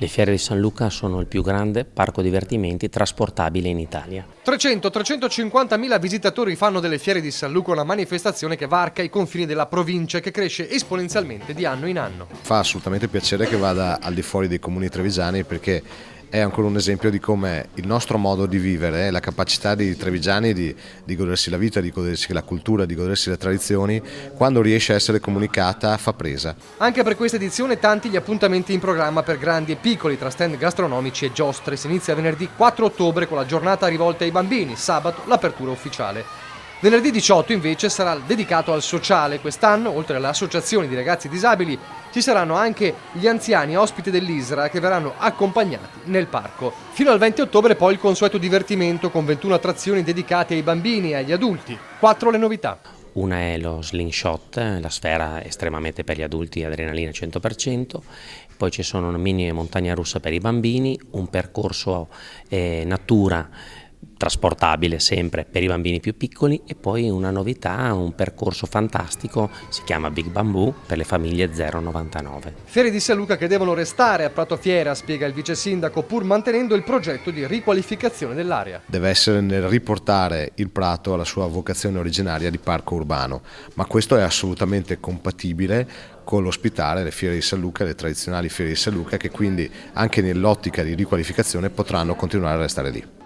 Le fiere di San Luca sono il più grande parco divertimenti trasportabile in Italia. 300-350 mila visitatori fanno delle fiere di San Luca una manifestazione che varca i confini della provincia e che cresce esponenzialmente di anno in anno. Fa assolutamente piacere che vada al di fuori dei comuni trevigiani, perché è ancora un esempio di come il nostro modo di vivere, la capacità dei trevigiani di godersi la vita, di godersi la cultura, di godersi le tradizioni, quando riesce a essere comunicata fa presa. Anche per questa edizione tanti gli appuntamenti in programma per grandi e piccoli, tra stand gastronomici e giostre. Si inizia venerdì 4 ottobre con la giornata rivolta ai bambini, sabato l'apertura ufficiale. Venerdì 18 invece sarà dedicato al sociale. Quest'anno, oltre alle associazioni di ragazzi disabili, ci saranno anche gli anziani ospiti dell'ISRA che verranno accompagnati nel parco. Fino al 20 ottobre poi il consueto divertimento con 21 attrazioni dedicate ai bambini e agli adulti. 4 le novità. Una è lo slingshot, la sfera estremamente per gli adulti, adrenalina 100%, poi ci sono una mini montagna russa per i bambini, un percorso natura trasportabile sempre per i bambini più piccoli e poi una novità, un percorso fantastico, si chiama Big Bamboo per le famiglie 0-99. Fiere di San Luca che devono restare a Prato Fiera, spiega il vice sindaco, pur mantenendo il progetto di riqualificazione dell'area. Deve essere nel riportare il Prato alla sua vocazione originaria di parco urbano, ma questo è assolutamente compatibile con l'ospitare le fiere di San Luca, le tradizionali fiere di San Luca, che quindi anche nell'ottica di riqualificazione potranno continuare a restare lì.